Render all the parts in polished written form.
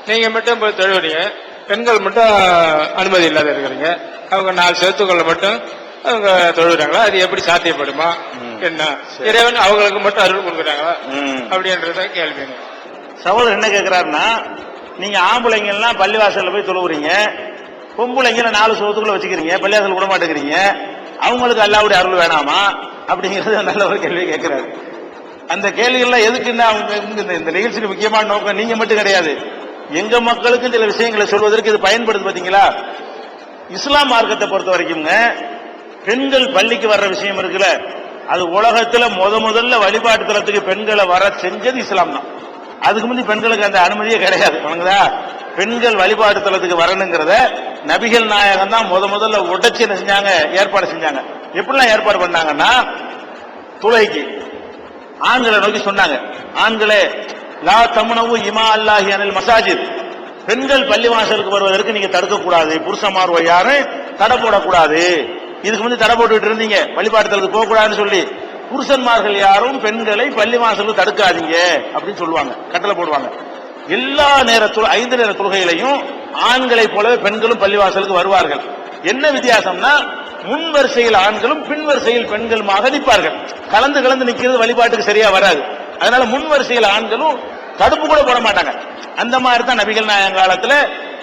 நீங்க மட்டும் போய் தொழுவீங்க, பெண்கள் மட்டும் அனுமதி இல்லாத இருக்கிறீங்க. அவங்க 4 செவத்துக்களை மட்டும் அவங்க தொழுகிறாங்களா? அது எப்படி சாத்தியப்படுமா? என்ன இறைவன் அவங்களுக்கு மட்டும் அருள் கொடுக்குறாங்களா அப்படின்றத கேள்விங்க. சகோதரர் என்ன கேட்கிறாருன்னா, நீங்க ஆம்பளைங்க எல்லாம் பள்ளிவாசல்ல போய் தொழுவுறீங்க, பொம்பளைங்க 4 செவத்துக்குள்ள வச்சுக்கிறீங்க, பள்ளிவாசல் விட மாட்டேங்கிறீங்க, அவங்களுக்கு அல்லாஹ்வுடைய அருள் வேணாமா அப்படிங்கிறது நல்ல ஒரு கேள்வி கேட்கிறாரு. அந்த கேள்விகள்லாம் எதுக்குன்னா, இந்த நிகழ்ச்சிக்கு முக்கியமான நோக்கம் நீங்க மட்டும் கிடையாது, எங்க மக்களுக்கு சில விஷயங்களை சொல்வதற்கு இது பயன்படுது. பாத்தீங்களா, இஸ்லாம் மார்க்கத்தை பொறுத்த வரைக்கும் பெண்கள் பள்ளிக்கு வர்ற விஷயம் இருக்குல்ல, அது உலகத்துல முதல்ல வழிபாட்டு தலத்துக்கு பெண்களை வர செஞ்சது இஸ்லாம் தான். அதுக்கு முந்தி பெண்களுக்கு அந்த அனுமதியே கிடையாது. பெண்கள் வழிபாட்டு தலத்துக்கு வரணுங்கிறத நபிகள் நாயகம் தான் முதல்ல உடைச்சு என்ன செஞ்சாங்க, ஏற்பாடு செஞ்சாங்க. எப்படிலாம் ஏற்பாடு பண்ணாங்கன்னா, துளைக்கு ஆண்களை நோக்கி சொன்னாங்க, ஆண்களே லா தமுனவு இமா அல்லாஹி அனில் மசாஜித், பெண்கள் பள்ளிவாசலுக்கு வருவதற்கு நீங்க தடுக்க கூடாது, புருஷமார் யாரும் தடை போடக்கூடாது. இதுக்கு முந்தி தடை போட்டுட்டு இருந்தீங்க, வழிபாட்டுதலுக்கு போக கூடாதுன்னு சொல்லி. புருஷன்மார்கள் யாரும் பெண்களை பள்ளிவாசலுக்கு தடுக்காதீங்க அப்படின்னு சொல்லுவாங்க, கட்டளை போடுவாங்க. எல்லா நேரத்தில் 5 நேர தொழுகையிலையும் ஆண்களை போலவே பெண்களும் பள்ளிவாசலுக்கு வருவார்கள். என்ன வித்தியாசம்னா, முன் வரிசையில் ஆண்களும் பின் வரிசையில் பெண்களும் நிற்பார்கள். கலந்து நிக்கிறது வழிபாட்டுக்கு சரியா வராது. அதனால முன் வரிசையில் ஆண்களும் தடுப்பு கூட போட மாட்டாங்க. அந்த மாதிரி தான் நபிகள் நாயகம் காலத்துல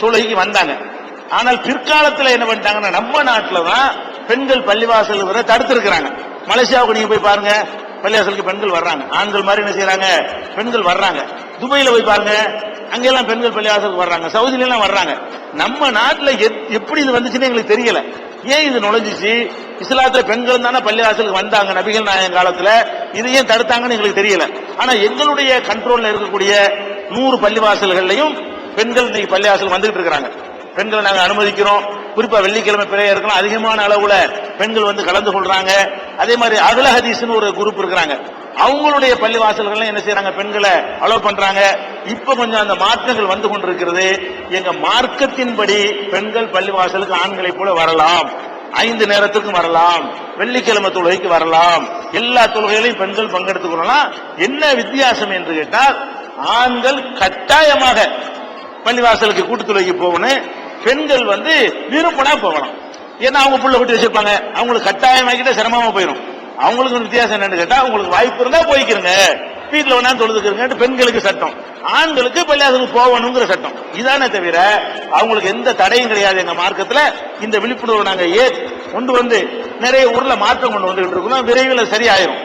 தொழுகைக்கு வந்தாங்க. ஆனால் பிற்காலத்தில் என்ன பண்ணிட்டாங்கன்னா, நம்ம நாட்டில் தான் பெண்கள் பள்ளிவாசல் வர தடுத்து இருக்கிறாங்க. மலேசியாவுக்கு நீங்க போய் பாருங்க, பள்ளிவாசலுக்கு பெண்கள் வர்றாங்க, ஆண்கள் மாதிரி என்ன செய்யறாங்க, பெண்கள் வர்றாங்க. துபாயில போய் பாருங்க, அங்கெல்லாம் பெண்கள் பள்ளிவாசலுக்கு வர்றாங்க, சவுதியில எல்லாம் வர்றாங்க. நம்ம நாட்டில் எப்படி இது வந்துச்சுன்னு எங்களுக்கு தெரியல. ஏன் இது நுழைஞ்சிச்சு? இஸ்லாத்துல பெண்கள் தானே பள்ளிவாசலுக்கு வந்தாங்க நபிகள் நாயகம் காலத்துல, இது ஏன் தடுத்தாங்கன்னு எங்களுக்கு தெரியல. ஆனா எங்களுடைய கண்ட்ரோல்ல இருக்கக்கூடிய 100 பள்ளிவாசல்கள்லையும் பெண்கள் இன்னைக்கு பள்ளிவாசல் வந்துகிட்டு இருக்கிறாங்க. பெண்களை நாங்கள் அனுமதிக்கிறோம். குறிப்பா வெள்ளிக்கிழமை பிரேயர் இருக்கலாம், அதிகமான அளவுல பெண்கள் வந்து கலந்து கொள்றாங்க. அதே மாதிரி அகல ஹதீஸ்னு ஒரு குரூப் இருக்கிறாங்க, அவங்களுடைய பள்ளிவாசல்கள் என்ன செய்யறாங்க, பெண்களை அலோவ் பண்றாங்க. இப்ப கொஞ்சம் அந்த மாற்றங்கள் வந்து கொண்டிருக்கிறது. எங்க மார்க்கத்தின்படி பெண்கள் பள்ளிவாசலுக்கு ஆண்களை போல வரலாம், 5 நேரத்துக்கும் வரலாம், வெள்ளிக்கிழமை தொழுகைக்கு வரலாம், எல்லா தொழுகைகளையும் பெண்கள் பங்கெடுத்துக் கொள்ளலாம். என்ன வித்தியாசம் என்று கேட்டால், ஆண்கள் கட்டாயமாக பள்ளிவாசலுக்கு கூட்டு தொழுகைக்கு போகணும், பெண்கள் வந்து விரும்பினா போகலாம். ஏன்னா அவங்க புள்ள விட்டு வச்சிருப்பாங்க, அவங்களுக்கு கட்டாயமாக்கிட்ட சிரமமா போயிடும். அவங்களுக்கு வித்தியாசம் என்னன்னு கேட்டா, உங்களுக்கு வாய்ப்பு இருந்தா போய்க்கிறங்க, வீட்டுல வேணா தொழுதுக்கிறங்க, பெண்களுக்கு சட்டம், ஆண்களுக்கு பள்ளிவாசலுக்கு போகணுங்கிற சட்டம். இதானே தவிர அவங்களுக்கு எந்த தடையும் கிடையாது. எங்க மார்க்கத்துல இந்த விழிப்புணர்வு நாங்க கொண்டு வந்து நிறைய ஊர்ல மாற்றம் கொண்டு வந்துட்டு இருக்கோம். விரைவில் சரியாயிரும்.